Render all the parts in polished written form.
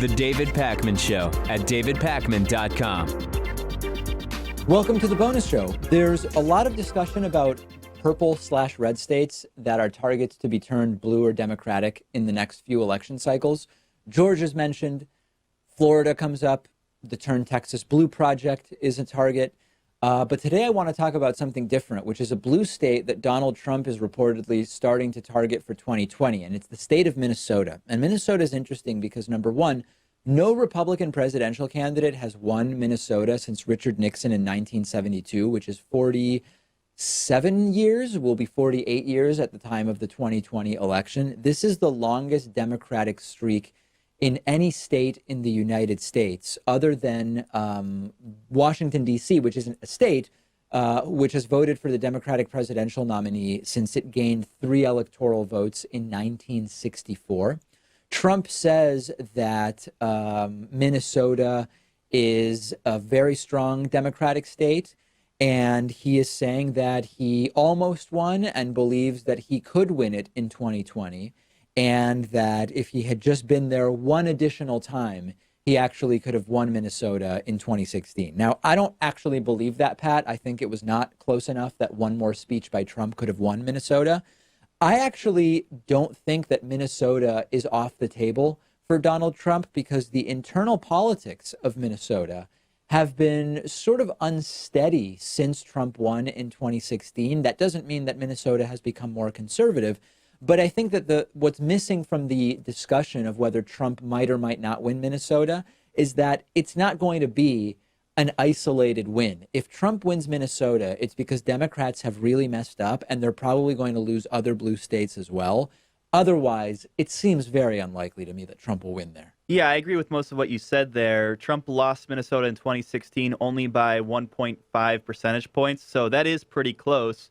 The David Pakman Show at davidpakman.com. Welcome to the bonus show. There's a lot of discussion about purple/red states that are targets to be turned blue or Democratic in the next few election cycles. Georgia's mentioned. Florida comes up. The Turn Texas Blue Project is a target. But today I want to talk about something different, which is a blue state that Donald Trump is reportedly starting to target for 2020. And it's the state of Minnesota. And Minnesota is interesting because, number one, no Republican presidential candidate has won Minnesota since Richard Nixon in 1972, which is 47 years, will be 48 years at the time of the 2020 election. This is the longest Democratic streak in any state in the United States, other than Washington, D.C., which isn't a state, which has voted for the Democratic presidential nominee since it gained 3 electoral votes in 1964. Trump says that Minnesota is a very strong Democratic state, and he is saying that he almost won and believes that he could win it in 2020, and that if he had just been there one additional time, he actually could have won Minnesota in 2016. Now, I don't actually believe that, Pat. I think it was not close enough that one more speech by Trump could have won Minnesota. I actually don't think that Minnesota is off the table for Donald Trump because the internal politics of Minnesota have been sort of unsteady since Trump won in 2016. That doesn't mean that Minnesota has become more conservative, but I think that what's missing from the discussion of whether Trump might or might not win Minnesota is that it's not going to be an isolated win. If Trump wins Minnesota, it's because Democrats have really messed up and they're probably going to lose other blue states as well. Otherwise, it seems very unlikely to me that Trump will win there. Yeah, I agree with most of what you said there. Trump lost Minnesota in 2016 only by 1.5 percentage points, so that is pretty close.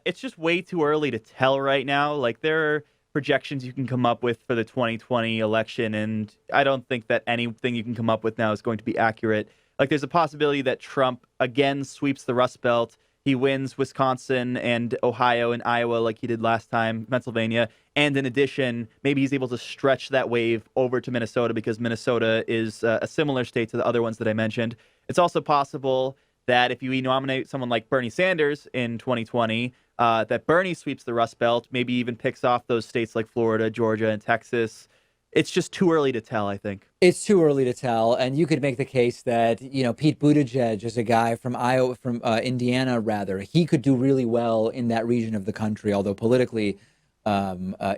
It's just way too early to tell right now. Like, there are projections you can come up with for the 2020 election, and I don't think that anything you can come up with now is going to be accurate. Like, there's a possibility that Trump again sweeps the Rust Belt. He wins Wisconsin and Ohio and Iowa like he did last time, Pennsylvania. And in addition, maybe he's able to stretch that wave over to Minnesota because Minnesota is a similar state to the other ones that I mentioned. It's also possible that if you nominate someone like Bernie Sanders in 2020, that Bernie sweeps the Rust Belt, maybe even picks off those states like Florida, Georgia, and Texas. It's just too early to tell, I think. It's too early to tell, and you could make the case that, you know, Pete Buttigieg is a guy from Indiana, rather. He could do really well in that region of the country, although politically,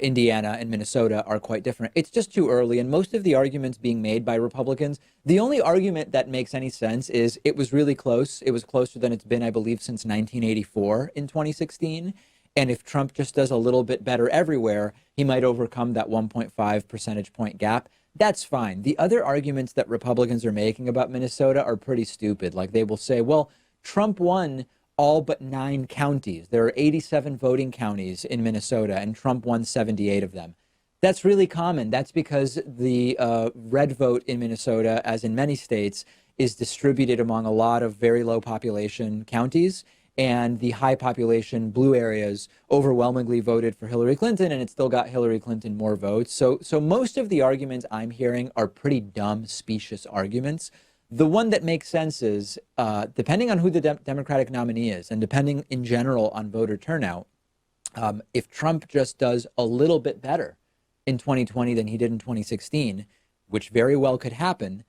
Indiana and Minnesota are quite different. It's just too early, and most of the arguments being made by Republicans, the only argument that makes any sense is it was really close. It was closer than it's been, I believe, since 1984 in 2016. And if Trump just does a little bit better everywhere, he might overcome that 1.5 percentage point gap. That's fine. The other arguments that Republicans are making about Minnesota are pretty stupid. Like, they will say, well, Trump won all but 9 counties. There are 87 voting counties in Minnesota, and Trump won 78 of them. That's really common. That's because the red vote in Minnesota, as in many states, is distributed among a lot of very low population counties. And the high population blue areas overwhelmingly voted for Hillary Clinton, and it still got Hillary Clinton more votes. So most of the arguments I'm hearing are pretty dumb, specious arguments. The one that makes sense is, depending on who the Democratic nominee is, and depending in general on voter turnout, if Trump just does a little bit better in 2020 than he did in 2016, which very well could happen,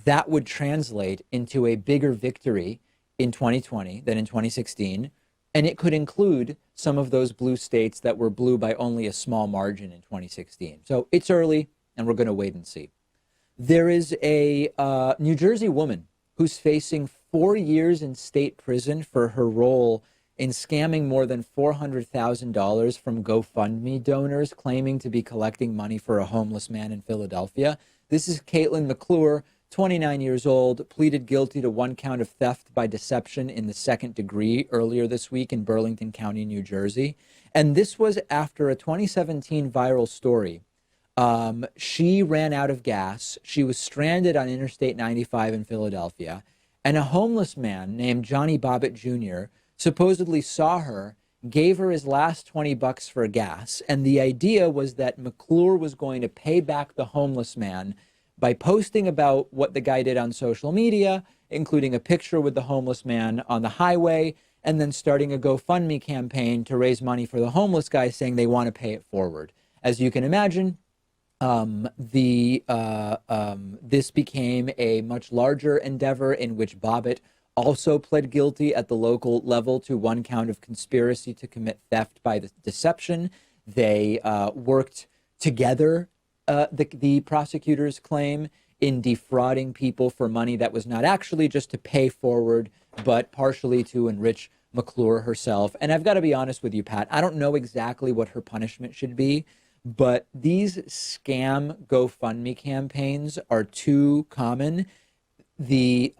that would translate into a bigger victory in 2020 than in 2016, and it could include some of those blue states that were blue by only a small margin in 2016. So it's early, and we're going to wait and see. There is a New Jersey woman who's facing 4 years in state prison for her role in scamming more than $400,000 from GoFundMe donors, claiming to be collecting money for a homeless man in Philadelphia. This is Caitlin McClure, 29 years old, pleaded guilty to 1 count of theft by deception in the 2nd degree earlier this week in Burlington County, New Jersey. And this was after a 2017 viral story. She ran out of gas. She was stranded on Interstate 95 in Philadelphia. And a homeless man named Johnny Bobbitt Jr. supposedly saw her, gave her his last $20 for gas. And the idea was that McClure was going to pay back the homeless man by posting about what the guy did on social media, including a picture with the homeless man on the highway, and then starting a GoFundMe campaign to raise money for the homeless guy, saying they want to pay it forward. As you can imagine, this became a much larger endeavor in which Bobbitt also pled guilty at the local level to one count of conspiracy to commit theft by deception. They worked together, the prosecutors claim, in defrauding people for money that was not actually just to pay forward, but partially to enrich McClure herself. And I've got to be honest with you, Pat, I don't know exactly what her punishment should be, but these scam GoFundMe campaigns are too common. The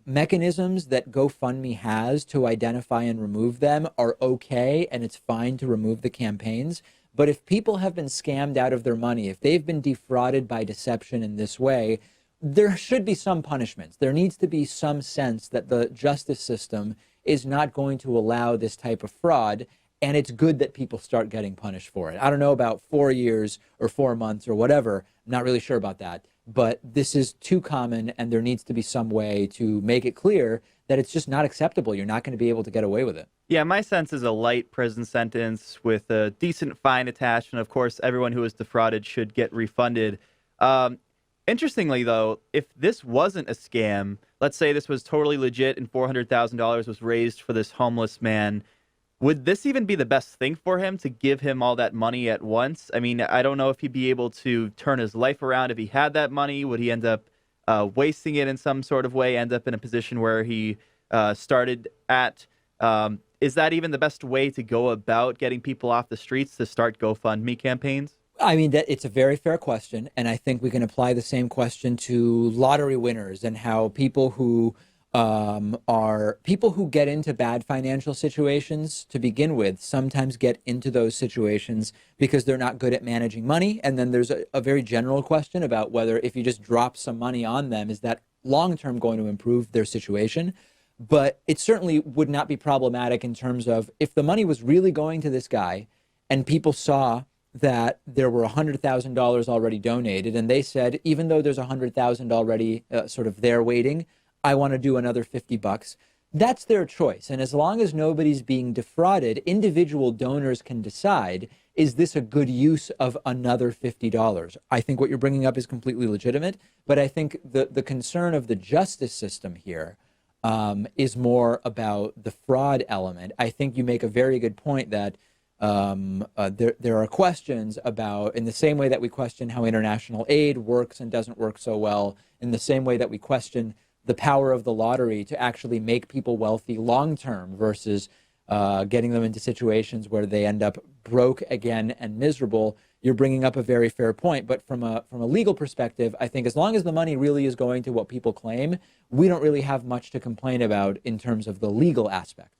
mechanisms that GoFundMe has to identify and remove them are okay, and it's fine to remove the campaigns. But if people have been scammed out of their money, if they've been defrauded by deception in this way, there should be some punishments. There needs to be some sense that the justice system is not going to allow this type of fraud, and it's good that people start getting punished for it. I don't know about 4 years or 4 months or whatever. I'm not really sure about that. But this is too common, and there needs to be some way to make it clear that it's just not acceptable. You're not going to be able to get away with it. Yeah, my sense is a light prison sentence with a decent fine attached. And of course, everyone who was defrauded should get refunded. Interestingly, though, if this wasn't a scam, let's say this was totally legit and $400,000 was raised for this homeless man, would this even be the best thing for him to give him all that money at once? I mean, I don't know if he'd be able to turn his life around if he had that money. Would he end up wasting it in some sort of way, end up in a position where he started at? Is that even the best way to go about getting people off the streets, to start GoFundMe campaigns? I mean, that it's a very fair question, and I think we can apply the same question to lottery winners and how people who get into bad financial situations to begin with sometimes get into those situations because they're not good at managing money. And then there's a very general question about whether if you just drop some money on them, is that long-term going to improve their situation? But it certainly would not be problematic in terms of if the money was really going to this guy and people saw that there were $100,000 already donated, and they said, even though there's $100,000 already sort of there waiting, I want to do another $50. That's their choice. And as long as nobody's being defrauded, individual donors can decide, is this a good use of another $50? I think what you're bringing up is completely legitimate, but I think the concern of the justice system here is more about the fraud element. I think you make a very good point that there are questions about, in the same way that we question how international aid works and doesn't work so well, in the same way that we question the power of the lottery to actually make people wealthy long-term versus getting them into situations where they end up broke again and miserable. You're bringing up a very fair point. But from a legal perspective, I think as long as the money really is going to what people claim, we don't really have much to complain about in terms of the legal aspect.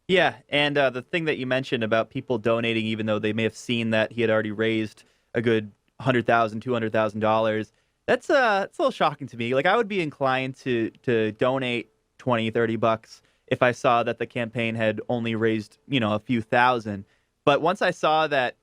Yeah, and the thing that you mentioned about people donating, even though they may have seen that he had already raised a good $100,000, $200,000, that's a little shocking to me. Like, I would be inclined to donate $20, $30 if I saw that the campaign had only raised, a few thousand. But once I saw that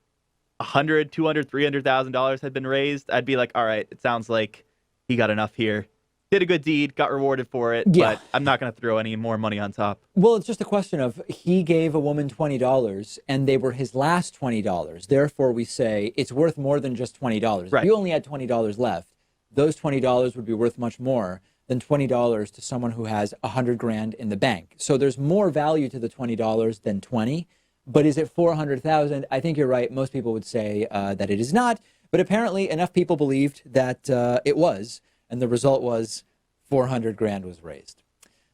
$100,000, $200,000, $300,000 had been raised, I'd be like, all right, it sounds like he got enough here. Did a good deed, got rewarded for it, Yeah. But I'm not going to throw any more money on top. Well, it's just a question of he gave a woman $20 and they were his last $20. Therefore, we say it's worth more than just $20. Right. If you only had $20 left, those $20 would be worth much more than $20 to someone who has $100,000 in the bank. So there's more value to the $20 than 20. But is it 400,000? I think you're right. Most people would say that it is not. But apparently enough people believed that it was. And the result was $400,000 was raised.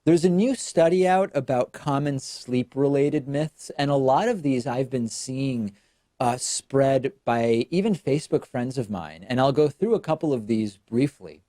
There's a new study out about common sleep-related myths, and a lot of these I've been seeing spread by even Facebook friends of mine, and I'll go through a couple of these briefly.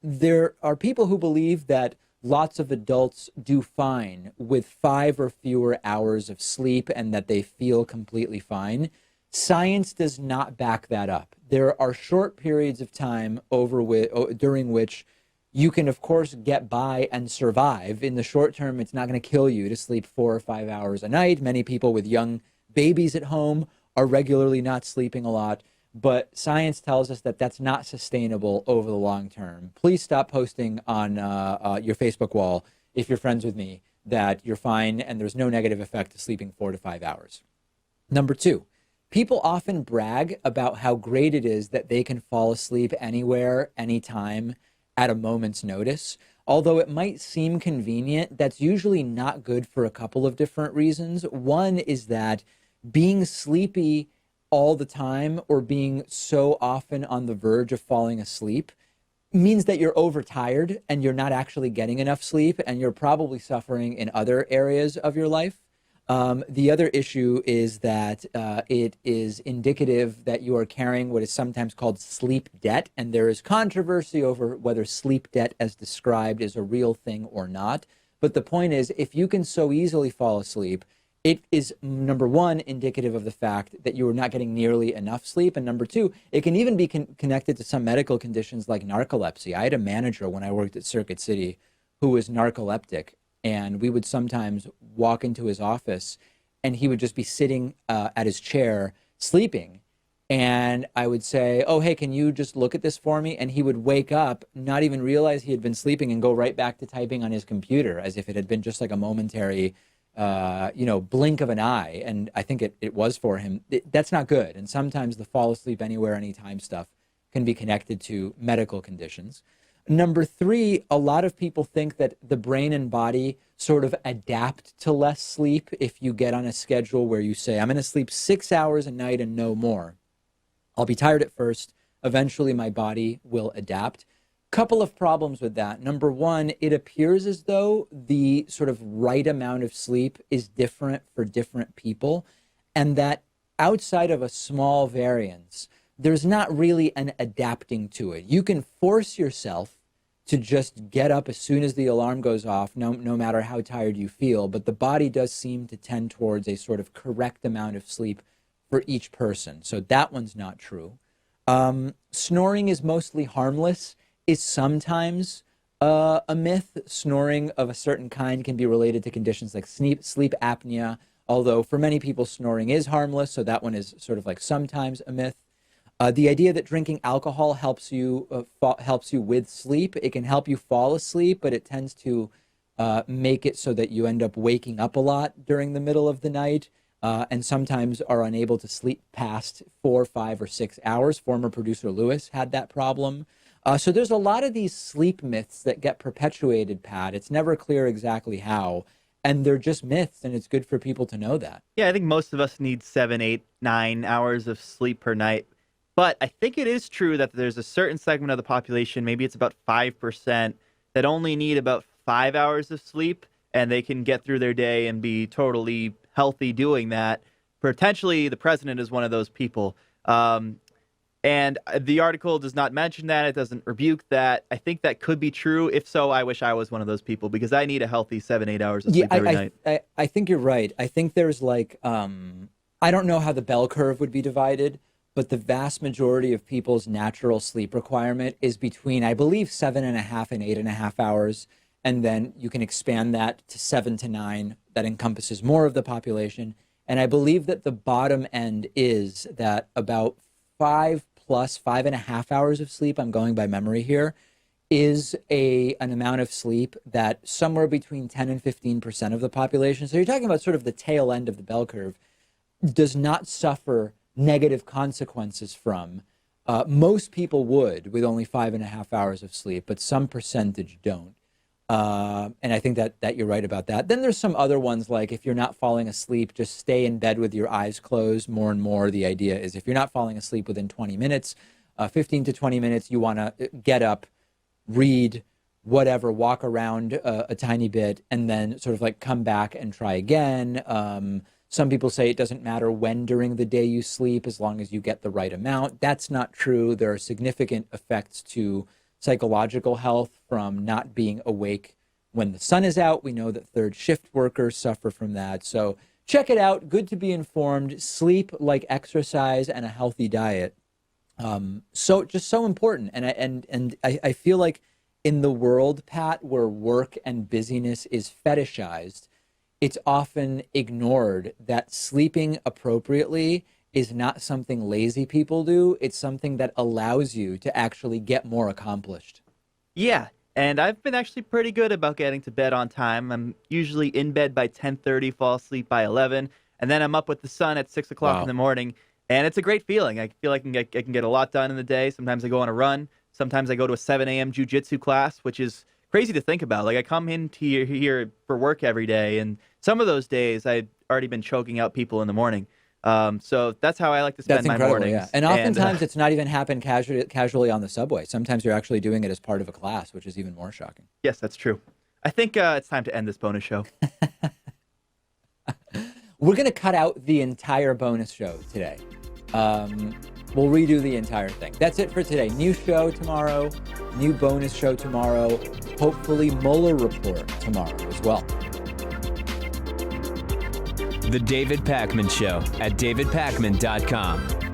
There are people who believe that lots of adults do fine with 5 or fewer hours of sleep and that they feel completely fine. Science does not back that up. There are short periods of time during which you can, of course, get by and survive. In the short term, it's not going to kill you to sleep 4 or 5 hours a night. Many people with young babies at home are regularly not sleeping a lot. but science tells us that that's not sustainable over the long term. Please stop posting on your Facebook wall, if you're friends with me, that you're fine and there's no negative effect to sleeping 4 to 5 hours. Number two, people often brag about how great it is that they can fall asleep anywhere, anytime, at a moment's notice. Although it might seem convenient, that's usually not good for a couple of different reasons. One is that being sleepy all the time or being so often on the verge of falling asleep means that you're overtired and you're not actually getting enough sleep, and you're probably suffering in other areas of your life. The other issue is that it is indicative that you are carrying what is sometimes called sleep debt, and there is controversy over whether sleep debt as described is a real thing or not. But the point is, if you can so easily fall asleep, it is, number one, indicative of the fact that you are not getting nearly enough sleep. And number two, it can even be connected to some medical conditions like narcolepsy. I had a manager when I worked at Circuit City who was narcoleptic, and we would sometimes walk into his office and he would just be sitting at his chair sleeping. And I would say, oh, hey, can you just look at this for me? And he would wake up, not even realize he had been sleeping, and go right back to typing on his computer as if it had been just like a momentary blink of an eye. And I think it was for him. That's not good. And sometimes the fall asleep anywhere, anytime stuff can be connected to medical conditions. Number three, a lot of people think that the brain and body sort of adapt to less sleep if you get on a schedule where you say, I'm going to sleep 6 hours a night and no more. I'll be tired at first. Eventually, my body will adapt. Couple of problems with that. Number one, it appears as though the sort of right amount of sleep is different for different people, and that outside of a small variance, there's not really an adapting to it. You can force yourself to just get up as soon as the alarm goes off, no matter how tired you feel, but the body does seem to tend towards a sort of correct amount of sleep for each person. So that one's not true. Snoring is mostly harmless is sometimes a myth. Snoring of a certain kind can be related to conditions like sleep apnea, although for many people snoring is harmless, so that one is sort of like sometimes a myth. The idea that drinking alcohol helps you with sleep, it can help you fall asleep, but it tends to make it so that you end up waking up a lot during the middle of the night, and sometimes are unable to sleep past 4, 5, or 6 hours. Former producer Lewis had that problem. So there's a lot of these sleep myths that get perpetuated, Pat. It's never clear exactly how, and they're just myths, and it's good for people to know that. Yeah, I think most of us need 7, 8, 9 hours of sleep per night. But I think it is true that there's a certain segment of the population, maybe it's about 5%, that only need about 5 hours of sleep, and they can get through their day and be totally healthy doing that. Potentially, the president is one of those people. And the article does not mention that. It doesn't rebuke that. I think that could be true. If so, I wish I was one of those people, because I need a healthy 7, 8 hours of sleep every night. I think you're right. I think there's like, I don't know how the bell curve would be divided, but the vast majority of people's natural sleep requirement is between, I believe, 7.5 and 8.5 hours. And then you can expand that to 7 to 9. That encompasses more of the population. And I believe that the bottom end is that about 5 plus 5.5 hours of sleep, I'm going by memory here, is an amount of sleep that somewhere between 10 and 15% of the population, so you're talking about sort of the tail end of the bell curve, does not suffer negative consequences from. Most people would with only 5.5 hours of sleep, but some percentage don't. And I think that you're right about that. Then there's some other ones, like if you're not falling asleep, just stay in bed with your eyes closed. More and more, the idea is if you're not falling asleep within 20 minutes, 15 to 20 minutes, you want to get up, read, whatever, walk around a tiny bit, and then sort of like come back and try again. Some people say it doesn't matter when during the day you sleep, as long as you get the right amount. That's not true. There are significant effects to psychological health from not being awake when the sun is out. We know that third shift workers suffer from that. So check it out. Good to be informed. Sleep, like exercise and a healthy diet. So just so important. And I feel like in the world, Pat, where work and busyness is fetishized, it's often ignored that sleeping appropriately is not something lazy people do. It's something that allows you to actually get more accomplished. Yeah, and I've been actually pretty good about getting to bed on time. I'm usually in bed by 10:30, fall asleep by 11, and then I'm up with the sun at 6 o'clock Wow. in the morning. And it's a great feeling. I feel like I can get a lot done in the day. Sometimes I go on a run. Sometimes I go to a 7 a.m. jujitsu class, which is crazy to think about. Like, I come in here for work every day, and some of those days I'd already been choking out people in the morning. So that's how I like to spend That's my incredible, mornings. yeah. And oftentimes it's not even happen casually on the subway. Sometimes you're actually doing it as part of a class, which is even more shocking. Yes, that's true. I think it's time to end this bonus show. We're going to cut out the entire bonus show today. We'll redo the entire thing. That's it for today. New show tomorrow, new bonus show tomorrow, hopefully Mueller report tomorrow as well. The David Pakman Show at davidpakman.com.